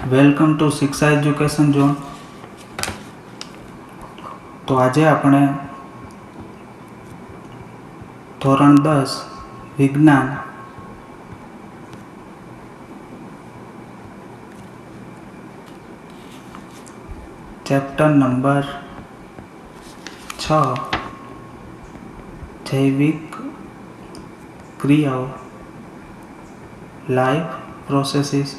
Welcome to શિક્ષા education zone. તો આજે આપણે ધોરણ 10 વિજ્ઞાન ચેપ્ટર નંબર 6 જૈવિક ક્રિયાઓ લાઈફ પ્રોસેસીસ।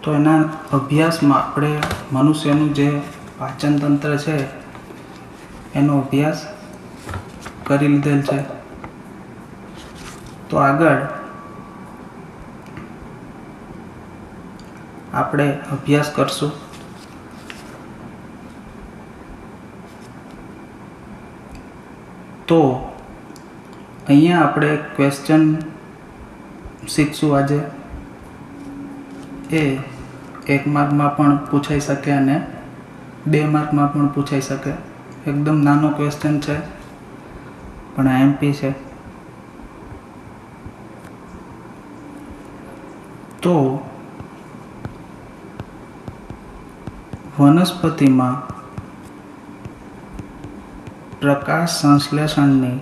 તો એના અભ્યાસમાં આપણે મનુષ્યનું જે પાચન તંત્ર છે એનો અભ્યાસ કરી લીધેલ છે। તો આગળ આપણે અભ્યાસ કરશું। તો અહીંયા આપણે ક્વેશ્ચન શીખશું આજે। એ 1 માર્કમાં પણ પૂછાઈ શકે અને 2 માર્કમાં પણ પૂછાઈ શકે। એકદમ નાનો ક્વેશ્ચન છે પણ આ એમપી છે। તો વનસ્પતિમાં પ્રકાશ સંશ્લેષણની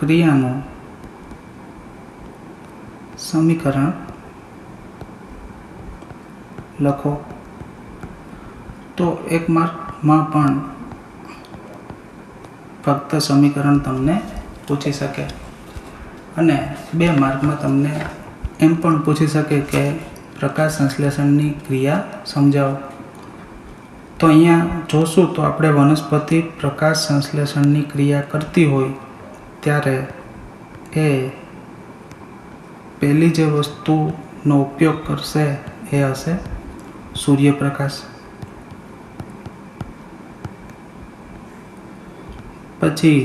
ક્રિયાનું સમીકરણ લખો। તો 1 માર્કમાં પણ ફક્ત સમીકરણ તમને પૂછી શકે અને 2 માર્કમાં તમને એમ પણ પૂછી શકે કે પ્રકાશ સંશ્લેષણની ક્રિયા સમજાવો। તો અહીંયા જોશું તો આપણે વનસ્પતિ પ્રકાશ સંશ્લેષણની ક્રિયા કરતી હોય ત્યારે એ પહેલી જે વસ્તુનો ઉપયોગ કરશે એ હશે સૂર્યપ્રકાશ। પછી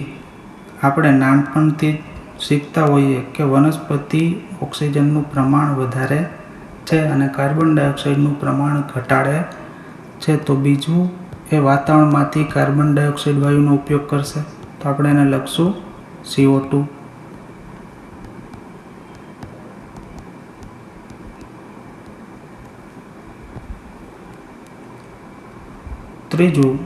આપણે નાનપણથી શીખતા હોઈએ કે વનસ્પતિ ઓક્સિજનનું પ્રમાણ વધારે છે અને કાર્બન ડાયોક્સાઇડનું પ્રમાણ ઘટાડે છે। તો બીજું એ વાતાવરણમાંથી કાર્બન ડાયોક્સાઇડ વાયુનો ઉપયોગ કરશે। તો આપણે એને લખશું CO2। ત્રીજું,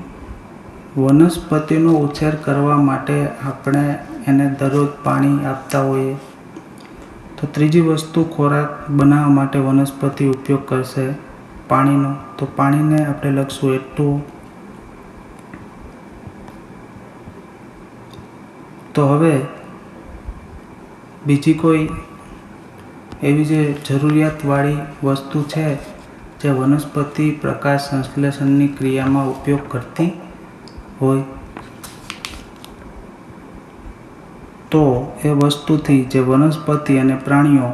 વનસ્પતિનો ઉછેર કરવા માટે આપણે એને દરરોજ પાણી આપતા હોઈએ। તો ત્રીજી વસ્તુ ખોરાક બનાવવા માટે વનસ્પતિ ઉપયોગ કરશે પાણીનો। તો પાણીને આપણે લખશું H2O। તો હવે બીજી કોઈ એવી જે જરૂરિયાતવાળી વસ્તુ છે જે વનસ્પતિ પ્રકાશ સંશ્લેષણની ક્રિયામાં ઉપયોગ કરતી હોય તો એ વસ્તુથી જે વનસ્પતિ અને પ્રાણીઓ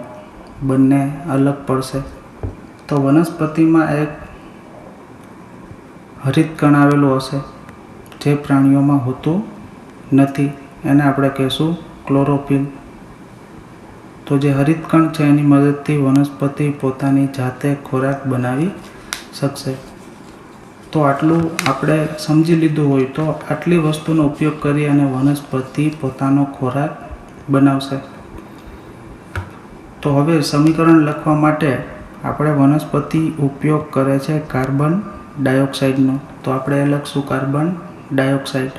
બંને અલગ પડશે। તો વનસ્પતિમાં એક હરિતકણ આવેલું હશે જે પ્રાણીઓમાં હોતું નથી, એને આપણે કહીશું ક્લોરોફિલ। તો જે હરિતકણ છે એની મદદથી વનસ્પતિ પોતાની જાતે ખોરાક બનાવી શકશે। તો આટલું આપણે સમજી લીધું હોય તો આટલી વસ્તુનો ઉપયોગ કરી અને વનસ્પતિ પોતાનો ખોરાક બનાવશે। તો હવે સમીકરણ લખવા માટે આપણે વનસ્પતિ ઉપયોગ કરે છે કાર્બન ડાયોક્સાઇડનો। તો આપણે એ લખશું કાર્બન ડાયોક્સાઇડ।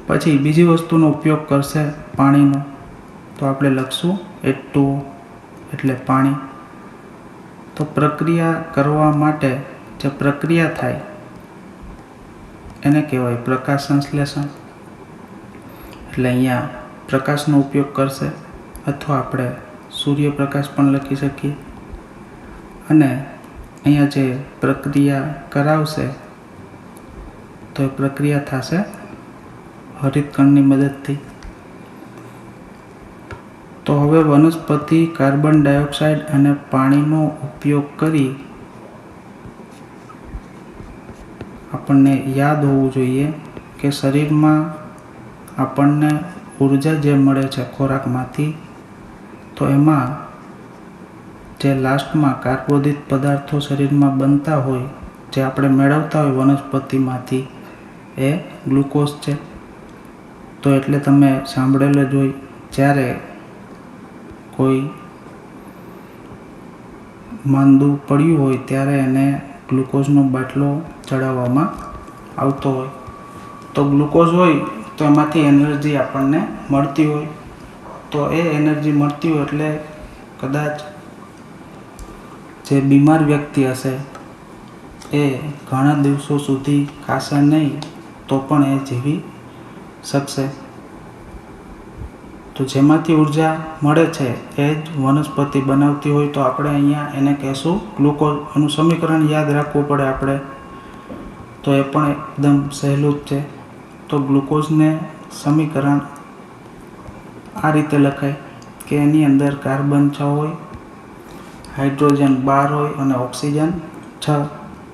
પછી બીજી વસ્તુનો ઉપયોગ કરશે પાણીનો। તો આપણે લખશું H2O એટલે પાણી। તો પ્રક્રિયા કરવા માટે જે પ્રક્રિયા થાય એને કહેવાય પ્રકાશ સંશ્લેષણ। એટલે અહીંયા પ્રકાશનો ઉપયોગ કરશે અથવા આપણે સૂર્યપ્રકાશ પણ લખી શકીએ। અને અહીંયા જે પ્રક્રિયા કરાવશે તો એ પ્રક્રિયા થશે હરિતકણની મદદથી। તો હવે વનસ્પતિ કાર્બન ડાયોક્સાઇડ અને પાણીનો ઉપયોગ કરી આપણને યાદ હોવું જોઈએ કે શરીરમાં આપણને ઉર્જા જે મળે છે ખોરાકમાંથી તો એમાં જે લાસ્ટમાં કાર્બોદિત પદાર્થો શરીરમાં બનતા હોય જે આપણે મેળવતા હોય વનસ્પતિમાંથી એ ગ્લુકોઝ છે। તો એટલે તમે સાંભળેલું જ હોય, જ્યારે કોઈ માંદું પડ્યું હોય ત્યારે એને ગ્લુકોઝનો બાટલો ચડાવવામાં આવતો હોય. તો ગ્લુકોઝ હોય તો એમાંથી એનર્જી આપણને મળતી હોય. તો એ એનર્જી મળતી હોય એટલે કદાચ જે બીમાર વ્યક્તિ હશે એ ઘણા દિવસો સુધી ખાશે નહીં તો પણ એ જીવી શકશે. તો જેમાંથી ઉર્જા મળે છે એ જ વનસ્પતિ બનાવતી હોય. તો આપણે અહીંયા એને કહેશું ગ્લુકોઝ. એનું સમીકરણ યાદ રાખવું પડે આપણે, તો એ પણ એકદમ સહેલું જ છે. તો ગ્લુકોઝને સમીકરણ આ રીતે લખાય કે એની અંદર કાર્બન 6 હોય, હાઇડ્રોજન 12 હોય અને ઓક્સિજન 6.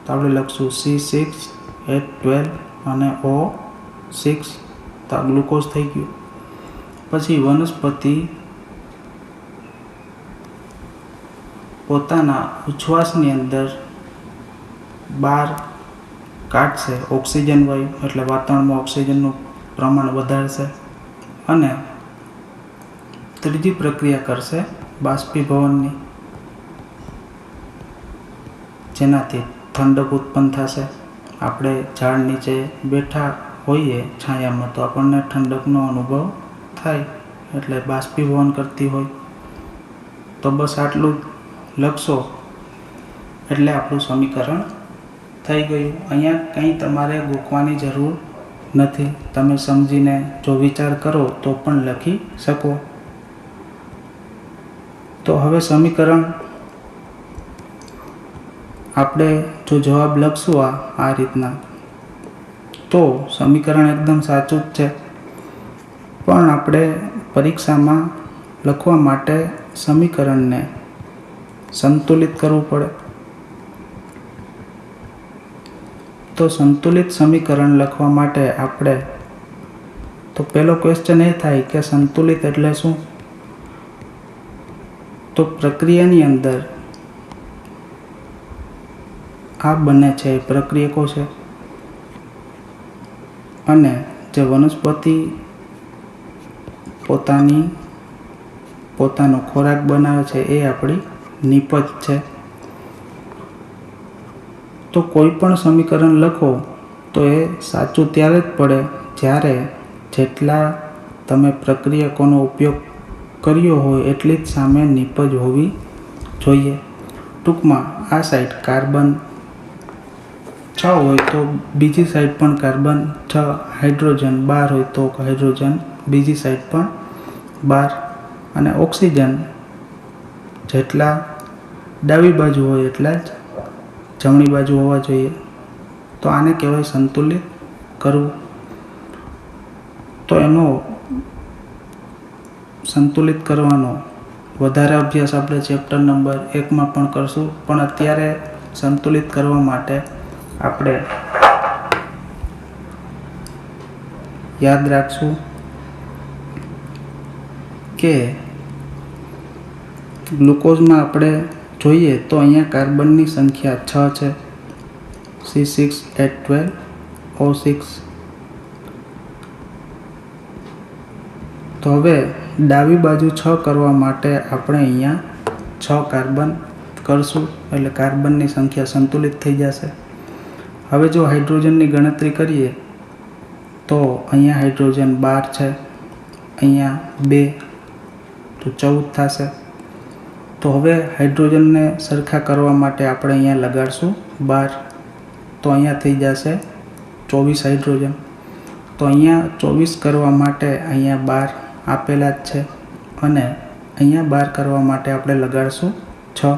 તો આપણે લખશું C6H12 અને O6. તો આ ગ્લુકોઝ થઈ ગયું. પછી વનસ્પતિ પોતાના ઉચ્છ્વાસની અંદર બહાર કાઢશે ઓક્સિજન વાયુ, એટલે વાતાવરણમાં ઓક્સિજનનું પ્રમાણ વધારશે. અને ત્રીજી પ્રક્રિયા કરશે બાષ્પીભવનની, જેનાથી ઠંડક ઉત્પન્ન થશે. આપણે ઝાડ નીચે બેઠા હોઈએ છાયામાં તો આપણને ઠંડકનો અનુભવ થાય, એટલે બાષ્પીભવન કરતી હોય. તો બસ આટલું લખશો એટલે આપણું સમીકરણ થઈ ગયું. અહીંયા કંઈ તમારે ગોખવાની જરૂર નથી. તમે સમજીને જો વિચાર કરો તો પણ લખી શકો. તો હવે સમીકરણ આપણે જો જવાબ લખશું આ રીતના, તો સમીકરણ એકદમ સાચું જ છે. પણ આપણે પરીક્ષામાં લખવા માટે સમીકરણને સંતુલિત કરવું પડે. તો સંતુલિત સમીકરણ લખવા માટે આપણે તો પહેલો ક્વેશ્ચન એ થાય કે સંતુલિત એટલે શું? તો પ્રક્રિયાની અંદર આ બને છે એ પ્રક્રિયકો છે, અને જે વનસ્પતિ પોતાનો ખોરાક બનાવે છે એ આપણી નીપજ છે. તો કોઈ પણ સમીકરણ લખો તો એ સાચું ત્યારે જ પડે જ્યારે જેટલા તમે પ્રક્રિયકોનો ઉપયોગ કર્યો હોય એટલી જ સામે નીપજ હોવી જોઈએ. ટૂંકમાં આ સાઈડ કાર્બન 6 હોય તો બીજી સાઈડ પણ કાર્બન 6, હાઇડ્રોજન 12 હોય તો હાઇડ્રોજન બીજી સાઈડ પણ 12, અને ઓક્સિજન જેટલા ડાબી બાજુ હોય એટલા જ જમણી બાજુ હોવા જોઈએ. તો આને કહેવાય સંતુલિત કરવું. તો એનો સંતુલિત કરવાનો વધારે અભ્યાસ આપણે ચેપ્ટર નંબર 1માં પણ કરશું. પણ અત્યારે સંતુલિત કરવા માટે આપણે યાદ રાખશું કે ગ્લુકોઝમાં આપણે જોઈએ તો અહીંયા કાર્બનની સંખ્યા 6 છે, C6H12O6. તો હવે ડાબી બાજુ 6 કરવા માટે આપણે અહીંયા 6 કાર્બન કરશું, એટલે કાર્બનની સંખ્યા સંતુલિત થઈ જશે. હવે જો હાઇડ્રોજનની ગણતરી કરીએ તો અહીંયા હાઇડ્રોજન 12 છે, અહીંયા 2, તો 14 થશે. તો હવે હાઇડ્રોજનને સરખા કરવા માટે આપણે અહીંયા લગાડશું 12, તો અહીંયા થઈ જશે 24 હાઇડ્રોજન. તો અહીંયા 24 કરવા માટે અહીંયા 12 આપેલા જ છે, અને અહીંયા 12 કરવા માટે આપણે લગાડશું 6,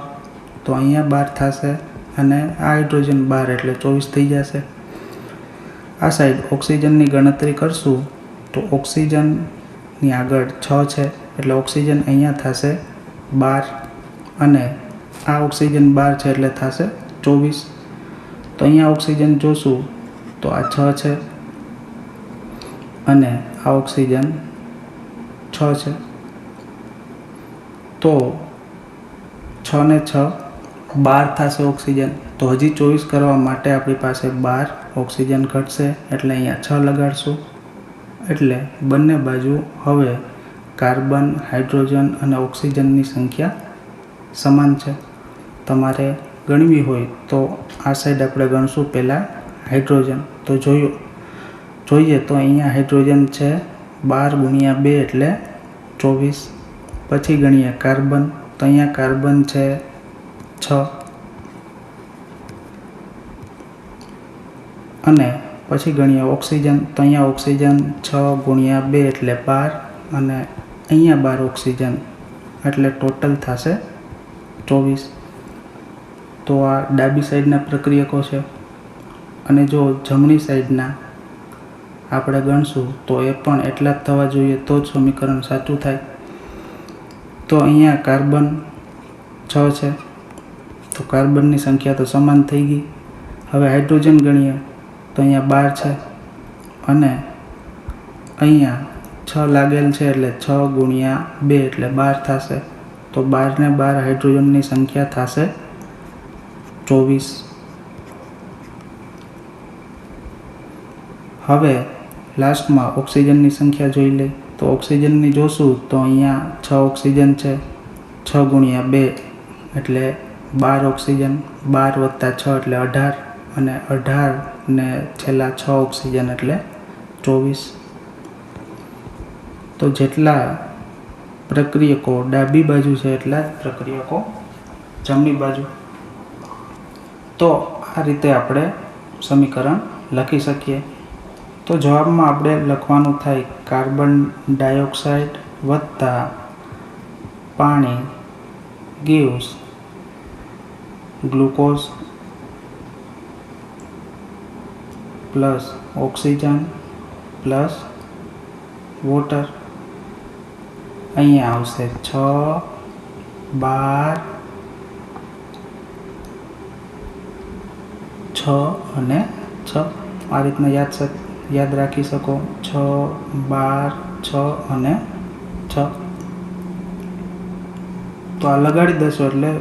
તો અહીંયા 12 થશે, અને આ હાઇડ્રોજન 12 એટલે 24 થઈ જશે. આ સાઈડ ઓક્સિજનની ગણતરી કરશું તો ઓક્સિજનની આગળ 6 છે, એટલે ઓક્સિજન અહીંયા થશે 12, અને આ ઓક્સિજન 12 છે એટલે થશે 24. તો અહીંયા ઓક્સિજન જોશું તો આ 6 છે, અને આ ઓક્સિજન 6 છે. તો 6 ને 6 12 થશે ઓક્સિજન. તો હજી 24 કરવા માટે આપણી પાસે 12 ઓક્સિજન ઘટશે, એટલે અહીંયા 6 લગાડશું, એટલે બંને બાજુ હવે કાર્બન, હાઇડ્રોજન અને ઓક્સિજનની સંખ્યા સમાન છે. તમારે ગણવી હોય તો આ સાઈડ આપણે ગણશું પહેલાં હાઇડ્રોજન. તો જોઈએ તો અહીંયા હાઇડ્રોજન છે 12 × 2 એટલે 24. પછી ગણીએ કાર્બન, તો અહીંયા કાર્બન છે 6 અને પછી ગણીએ ઓક્સિજન, તો અહીંયા ઓક્સિજન 6 × 2 એટલે 12 અને અહીંયા 12 ઓક્સિજન એટલે ટોટલ થશે 24. તો આ ડાબી સાઈડના પ્રક્રિયકો છે. અને જો જમણી સાઈડના આપણે ગણશું તો એ પણ એટલા જ થવા જોઈએ, તો જ સમીકરણ સાચું થાય. તો અહીંયા કાર્બન 6 છે, તો કાર્બનની સંખ્યા તો સમાન થઈ ગઈ. હવે હાઇડ્રોજન ગણીએ તો અહીંયા 12 છે અને અહીંયા 6 લાગેલ છે એટલે 6 × 2 એટલે 12 થશે. તો 12 ને 12 હાઇડ્રોજનની સંખ્યા થશે 24. હવે લાસ્ટમાં ઓક્સિજનની સંખ્યા જોઈ લઈએ. તો ઓક્સિજનની જોશું તો અહીંયા 6 ઓક્સિજન છે, 6 × 2 એટલે 12 ઓક્સિજન, 12 + 6 એટલે 18 અને 18 ને છેલ્લા 6 ઓક્સિજન એટલે 24. તો જેટલા પ્રક્રિયકો ડાબી બાજુ છે એટલા જ પ્રક્રિયકો જમણી બાજુ. તો આ રીતે આપણે સમીકરણ લખી શકીએ. તો જવાબમાં આપણે લખવાનું થાય કાર્બન ડાયોક્સાઇડ વત્તા પાણી gives glucose plus oxygen plus water. અહીંયા આવશે 6, 12, 6 અને 6. આ રીતના યાદ રાખી શકો. 6, 12, 6 અને 6. તો આ લગાડી દેશો એટલે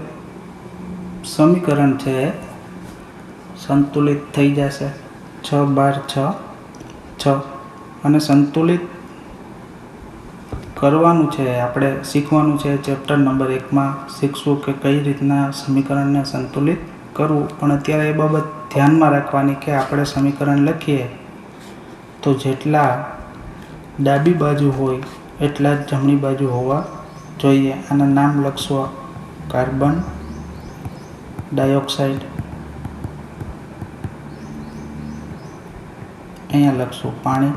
સમીકરણ છે સંતુલિત થઈ જશે. 6, 12, 6. અને સંતુલિત કરવાનું છે, આપણે શીખવાનું છે. ચેપ્ટર નંબર 1માં શીખશું કે કઈ રીતના સમીકરણને સંતુલિત કરવું. પણ અત્યારે એ બાબત ધ્યાનમાં રાખવાની કે આપણે સમીકરણ લખીએ તો જેટલા ડાબી બાજુ હોય એટલા જ જમણી બાજુ હોવા જોઈએ. આના નામ લખશો કાર્બન ડાયોક્સાઇડ, અહીંયા લખશું પાણી,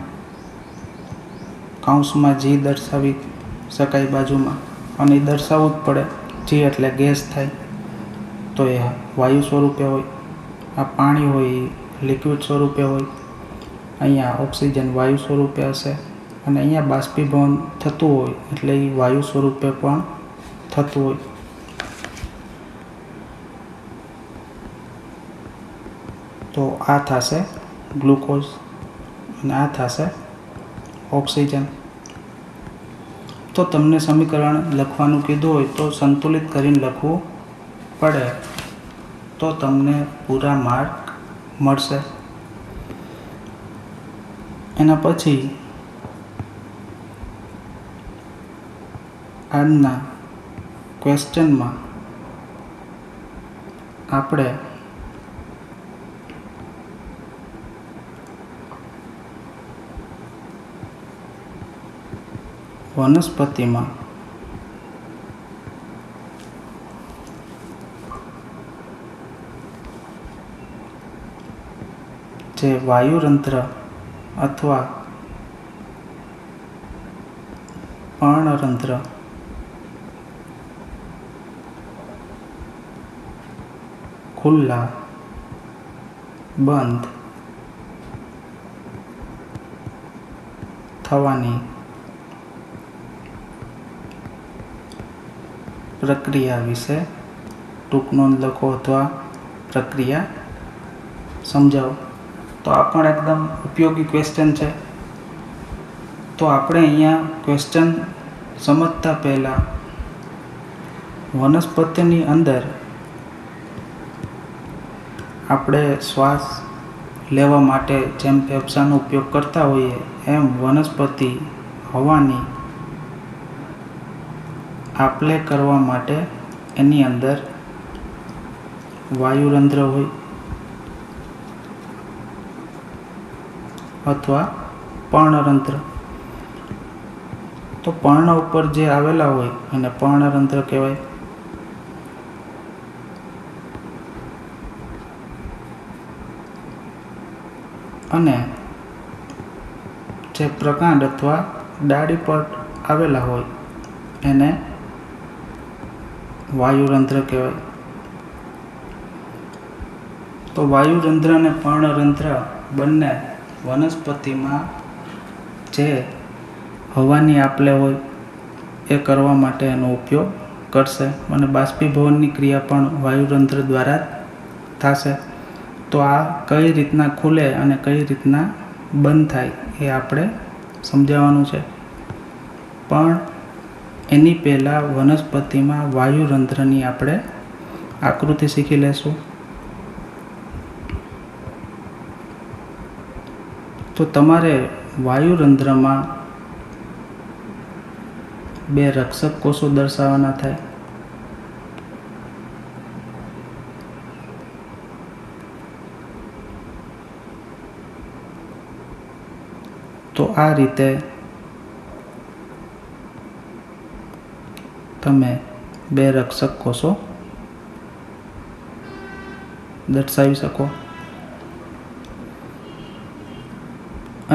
કૌંસમાં G દર્શાવી શકાય બાજુમાં, અને એ દર્શાવવું જ પડે. G એટલે ગેસ થાય, તો એ વાયુ સ્વરૂપે હોય. આ પાણી હોય એ લિક્વિડ સ્વરૂપે હોય. અહીંયા ઓક્સિજન વાયુ સ્વરૂપે હશે અને અહીંયા બાષ્પીભવન થતું હોય એટલે એ વાયુ સ્વરૂપે પણ થતું હોય. તો આ થશે ગ્લુકોઝ અને આ થશે ઓક્સિજન. તો તમને સમીકરણ લખવાનું કીધું હોય તો સંતુલિત કરીને લખવું પડે, તો તમને પૂરા માર્ક મળશે. એના પછી આજના ક્વેશ્ચનમાં આપણે વનસ્પતિમાં જે વાયુરંધ્ર અથવા પર્ણરંધ્ર ખુલ્લા બંધ થવાની પ્રક્રિયા વિશે ટૂંક નોંધ લખો અથવા પ્રક્રિયા સમજાવો. તો આ પણ એકદમ ઉપયોગી ક્વેશ્ચન છે. તો આપણે અહીંયા ક્વેશ્ચન સમજતા પહેલાં વનસ્પતિની અંદર આપણે શ્વાસ લેવા માટે જેમ ફેફસાનો ઉપયોગ કરતા હોઈએ એમ વનસ્પતિ હવાની આપલે કરવા માટે એની અંદર વાયુરંધ્ર હોય અથવા પર્ણરંધ્ર. તો પર્ણ ઉપર જે આવેલા હોય એને પર્ણરંધ્ર કહેવાય. અને જે પ્રકાંડ અથવા ડાળી પર આવેલા હોય એને વાયુરંધ્ર કહેવાય. તો વાયુરંધ્ર અને પર્ણરંધ્ર બંને વનસ્પતિમાં જે હવાની આપલે હોય એ કરવા માટે એનો ઉપયોગ કરશે અને બાષ્પીભવનની ક્રિયા પણ વાયુરંધ્ર દ્વારા થશે. તો આ કઈ રીતના ખુલે અને કઈ રીતના બંધ થાય એ આપણે સમજાવવાનું છે. પણ એની પહેલાં વનસ્પતિમાં વાયુરંધ્રની આપણે આકૃતિ શીખી લેશું. તો તમારે વાયુરંધ્રમાં 2 રક્ષક કોષો દર્શાવવાના થાય. તો આ રીતે તમે 2 રક્ષક કોષો દર્શાવી શકો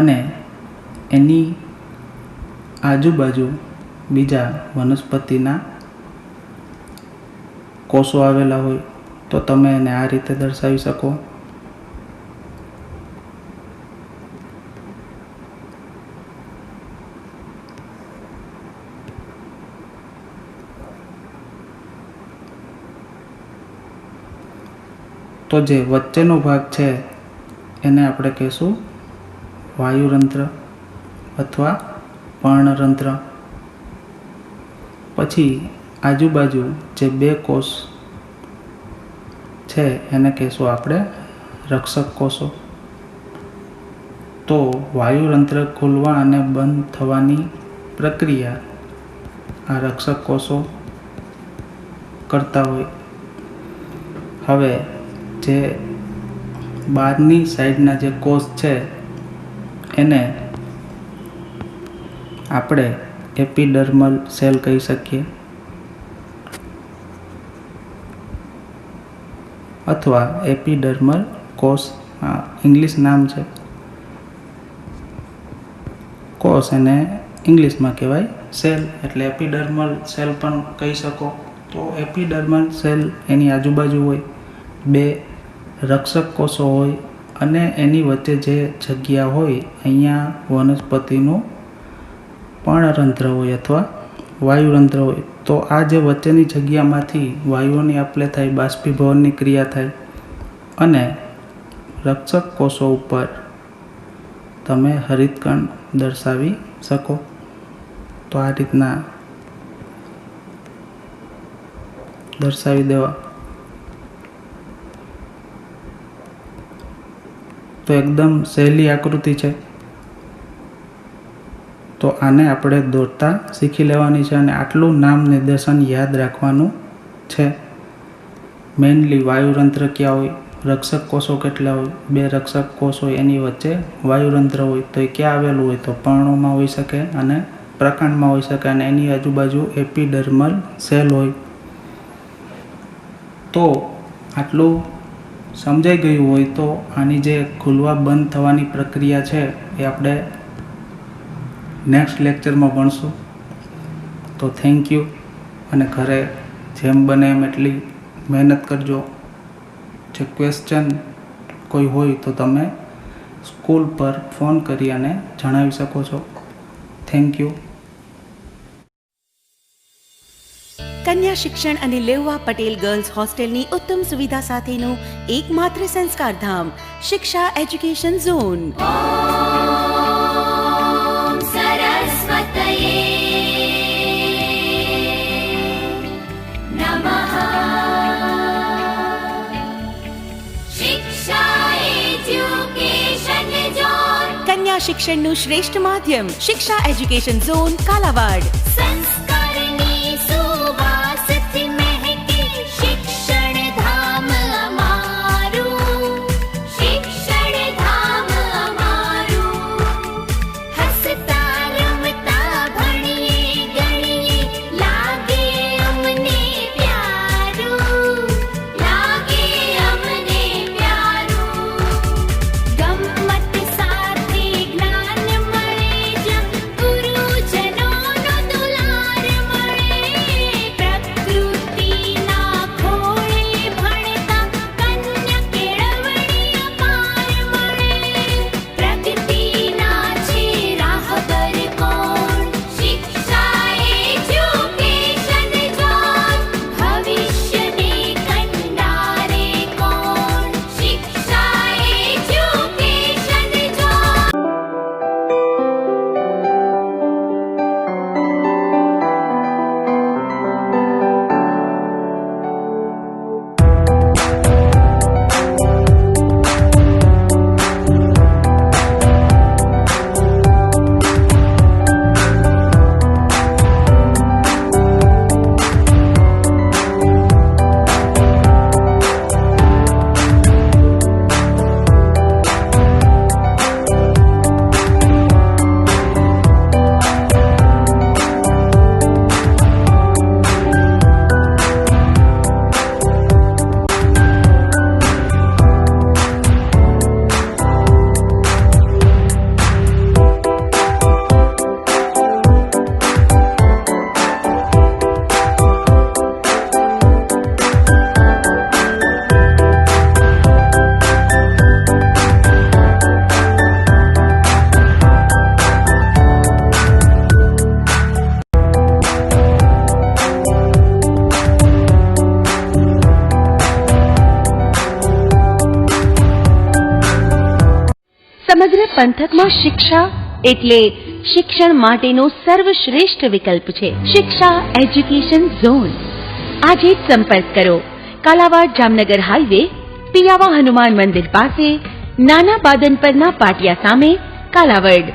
અને એની આજુબાજુ બીજા વનસ્પતિના કોષો આવેલા હોય તો તમે એને આ રીતે દર્શાવી શકો. તો જે વચ્ચેનો ભાગ છે એને આપણે કહીશું વાયુરંધ્ર અથવા પર્ણરંધ્ર. પછી આજુબાજુ જે 2 કોષ છે એને કહીશું આપણે રક્ષક કોષો. તો વાયુરંધ્ર ખુલવા અને બંધ થવાની પ્રક્રિયા આ રક્ષક કોષો કરતા હોય. હવે જે બહારની સાઈડના જે કોષ છે એને આપણે એપિડર્મલ સેલ કહી શકીએ અથવા એપિડર્મલ કોષ ઇંગ્લિશ નામ છે. કોષ એને ઇંગ્લિશમાં કહેવાય સેલ, એટલે એપિડર્મલ સેલ પણ કહી શકો. તો એપિડર્મલ સેલ એની આજુબાજુ હોય, 2 રક્ષક કોષો હોય અને એની વચ્ચે જે જગ્યા હોય અહીંયા વનસ્પતિનું પર્ણરંધ્ર હોય અથવા વાયુરંધ્ર હોય. તો આ જે વચ્ચેની જગ્યામાંથી વાયુઓની આપલે થાય, બાષ્પીભવનની ક્રિયા થાય અને રક્ષક કોષો ઉપર તમે હરિતકણ દર્શાવી શકો. તો આ રીતના દર્શાવી દેવા. તો એકદમ સહેલી આકૃતિ છે. તો આને આપણે દોરતા શીખી લેવાની છે અને આટલું નામ નિર્દેશન યાદ રાખવાનું છે. મેઇનલી વાયુરંધ્ર ક્યાં હોય, રક્ષક કોષો કેટલા હોય, 2 રક્ષક કોષ હોય એની વચ્ચે વાયુરંધ્ર હોય તો એ ક્યાં આવેલું હોય તો પર્ણોમાં હોઈ શકે અને પ્રકાંડમાં હોઈ શકે અને એની આજુબાજુ એપિડર્મલ સેલ હોય. તો આટલું સમજાઈ ગયું હોય તો આની જે ખુલવા બંધ થવાની પ્રક્રિયા છે એ આપણે નેક્સ્ટ લેક્ચરમાં ભણશું. તો થેન્ક યુ અને ઘરે જેમ બને એમ એટલી મહેનત કરજો. જે ક્વેશ્ચન કોઈ હોય તો તમે સ્કૂલ પર ફોન કરી અને જણાવી શકો છો. Thank you. કન્યા શિક્ષણ અને લેઉવા પટેલ ગર્લ્સ હોસ્ટેલની ઉત્તમ સુવિધા સાથેનું એકમાત્ર સંસ્કારધામ શિક્ષા એજ્યુકેશન ઝોન. शिक्षा एजुकेशन કન્યા શિક્ષણનું શ્રેષ્ઠ માધ્યમ શિક્ષા એજ્યુકેશન ઝોન કાલાવાડ. સંસ્કારની સુવાસથી મહેકે શિક્ષણ ધામ અમારું, શિક્ષણ ધામ અમારું. હસતા રમતા ભણીએ ગણીએ લાગે અમને પ્યારું, લાગે અમને પ્યારું. ગમ્મત સાથે જ્ઞાન મળે જમ ગુરુજનોનો દુલાર મળે. પ્રકૃતિના ખોળે ભણતા કન્યા કેળવણી અપાર મળે. પ્રગતિના છે રાહબર કોણ, શિક્ષા એજ્યુકેશન ઝોન. ભવિષ્યને કંડારે કોણ, શિક્ષા એજ્યુકેશન ઝોન. સમગ્ર પંથકમાં શિક્ષા એટલે શિક્ષણ માટેનો સર્વશ્રેષ્ઠ વિકલ્પ છે. શિક્ષા એજ્યુકેશન ઝોન. આજે જ સંપર્ક કરો. કાલાવાડ જામનગર હાઈવે, પિયાવા હનુમાન મંદિર પાસે, નાના બાદન પરના પાટિયા સામે, કાલાવડ.